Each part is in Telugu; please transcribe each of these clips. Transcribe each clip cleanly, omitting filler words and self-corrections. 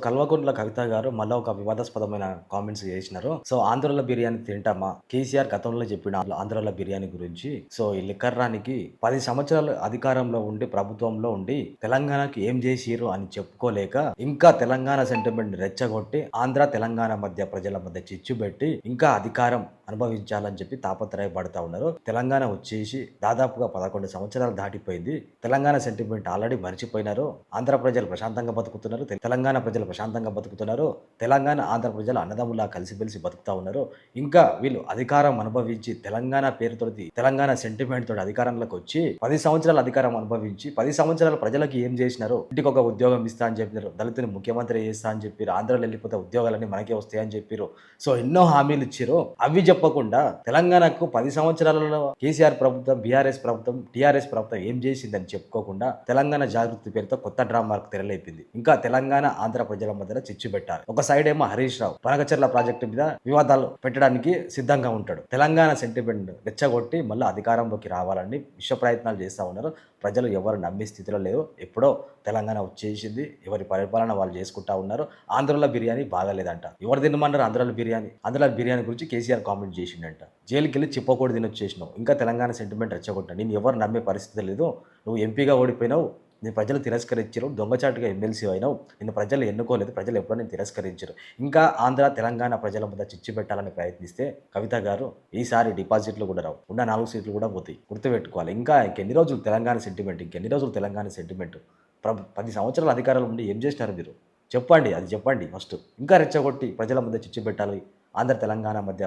కల్వకుంట్ల కవిత గారు మళ్ళీ ఒక వివాదాస్పదమైన కామెంట్స్ చేసినారు. సో ఆంధ్రుల బిర్యానీ తింటామా? కేసీఆర్ గతంలో చెప్పిన ఆంధ్రుల బిర్యానీ గురించి. సో ఈ లిక్కర్ రానికి 10 సంవత్సరాలు అధికారంలో ఉండి ప్రభుత్వంలో ఉండి తెలంగాణకి ఏం చేసిర్రు అని చెప్పుకోలేక ఇంకా తెలంగాణ సెంటిమెంట్ రెచ్చగొట్టి ఆంధ్ర తెలంగాణ మధ్య ప్రజల మధ్య చిచ్చు పెట్టి ఇంకా అధికారం అనుభవించాలని చెప్పి తాపత్రయపడతా ఉన్నారు. తెలంగాణ వచ్చేసి దాదాపుగా 11 సంవత్సరాలు దాటిపోయింది. తెలంగాణ సెంటిమెంట్ ఆల్రెడీ మర్చిపోయినారు. ఆంధ్ర ప్రజలు ప్రశాంతంగా బతుకుతున్నారు. తెలంగాణ ప్రజలు ప్రశాంతంగా బతుకుతున్నారు. తెలంగాణ ఆంధ్ర ప్రజలు అన్నదమ్ములా కలిసిమెలిసి బతుకుతా ఉన్నారు. ఇంకా వీళ్ళు అధికారం అనుభవించి తెలంగాణ పేరుతోటి తెలంగాణ సెంటిమెంట్ తోటి అధికారంలోకి వచ్చి 10 సంవత్సరాలు అధికారం అనుభవించి 10 సంవత్సరాలు ప్రజలకు ఏం చేసినారు? ఇంటికి ఒక ఉద్యోగం ఇస్తా అని చెప్పినారు. దళితుని ముఖ్యమంత్రి చేస్తా అని చెప్పారు. ఆంధ్రలో వెళ్ళిపోతే ఉద్యోగాలన్నీ మనకే వస్తాయని చెప్పారు. సో ఎన్నో హామీలు ఇచ్చారు. అవి చెప్పకుండా తెలంగాణకు 10 సంవత్సరాలలో కేసీఆర్ ప్రభుత్వం, బీఆర్ఎస్ ప్రభుత్వం, టీఆర్ఎస్ ప్రభుత్వం ఏం చేసిందని చెప్పుకోకుండా తెలంగాణ జాగృతి పేరుతో కొత్త డ్రామాకు తెరలేపింది. ఇంకా తెలంగాణ ఆంధ్ర ప్రజల మధ్యలో చిచ్చు పెట్టారు. ఒక సైడ్ ఏమో హరీష్ రావు పనకచెర్ల ప్రాజెక్టు మీద వివాదాలు పెట్టడానికి సిద్ధంగా ఉంటాడు. తెలంగాణ సెంటిమెంట్ రెచ్చగొట్టి మళ్ళీ అధికారంలోకి రావాలని విశ్వ ప్రయత్నాలు చేస్తూ ఉన్నారు. ప్రజలు ఎవరు నమ్మే స్థితిలో లేరు. ఎప్పుడో తెలంగాణ వచ్చేసింది. ఎవరి పరిపాలన వాళ్ళు చేసుకుంటా ఉన్నారు. ఆంధ్రలో బిర్యానీ బాగాలేదంట. ఎవరు తినమన్నారు ఆంధ్రలో బిర్యానీ? ఆంధ్రలో బిర్యానీ గురించి కేసీఆర్ కామెంట్ చేసిండంట. జైలుకి వెళ్ళి చిప్పకూడ తినొచ్చేసినావు. ఇంకా తెలంగాణ సెంటిమెంట్ రెచ్చగొట్టా. నేను ఎవరు నమ్మే పరిస్థితి లేదు. నువ్వు ఎంపీగా ఓడిపోయినావు. నేను ప్రజలు తిరస్కరించారు. దొంగచాటుగా ఎమ్మెల్సీ అయినావు. నిన్ను ప్రజలు ఎన్నుకోలేదు. ప్రజలు ఎప్పుడో నేను తిరస్కరించారు. ఇంకా ఆంధ్ర తెలంగాణ ప్రజల మధ్య చిచ్చు పెట్టాలని ప్రయత్నిస్తే కవిత గారు ఈసారి డిపాజిట్లు కూడా రావు. ఉన్న 4 సీట్లు కూడా పోతాయి. గుర్తుపెట్టుకోవాలి. ఇంకెన్ని రోజులు తెలంగాణ సెంటిమెంట్? ఇంకెన్ని రోజులు తెలంగాణ సెంటిమెంట్? 10 సంవత్సరాల అధికారంలో ఉండి ఏం చేసినారు మీరు? చెప్పండి. అది చెప్పండి ఫస్ట్. ఇంకా రెచ్చగొట్టి ప్రజల మధ్య చిచ్చు పెట్టాలి, ఆంధ్ర తెలంగాణ మధ్య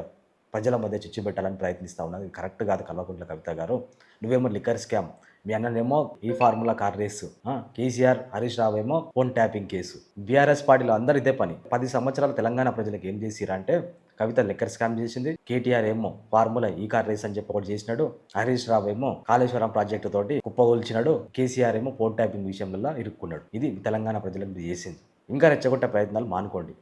ప్రజల మధ్య చిచ్చు పెట్టాలని ప్రయత్నిస్తూ ఉన్నది కరెక్ట్ కాదు. కల్వకుంట్ల కవిత గారు, నువ్వేమో లిక్కర్ స్కామ్, మీ అన్ననేమో ఈ formula car race, KCR Harish Rao ఏమో ఫోన్ ట్యాపింగ్ కేసు. బీఆర్ఎస్ పార్టీలో అందరు ఇదే పని. 10 సంవత్సరాలు తెలంగాణ ప్రజలకు ఏం చేసిరంటే కవిత లిక్కర్ స్కామ్ చేసింది. కేటీఆర్ ఏమో ఫార్ములా ఈ కార్ రేస్ అని చెప్పి ఒకటి చేసినాడు. హరీష్ రావు ఏమో కాళేశ్వరం ప్రాజెక్టు తోటి కుప్పగొల్చినాడు. కేసీఆర్ ఏమో ఫోన్ ట్యాపింగ్ విషయంలో ఇరుక్కున్నాడు. ఇది తెలంగాణ ప్రజలకు చేసింది. ఇంకా రెచ్చగొట్టే ప్రయత్నాలు మానుకోండి.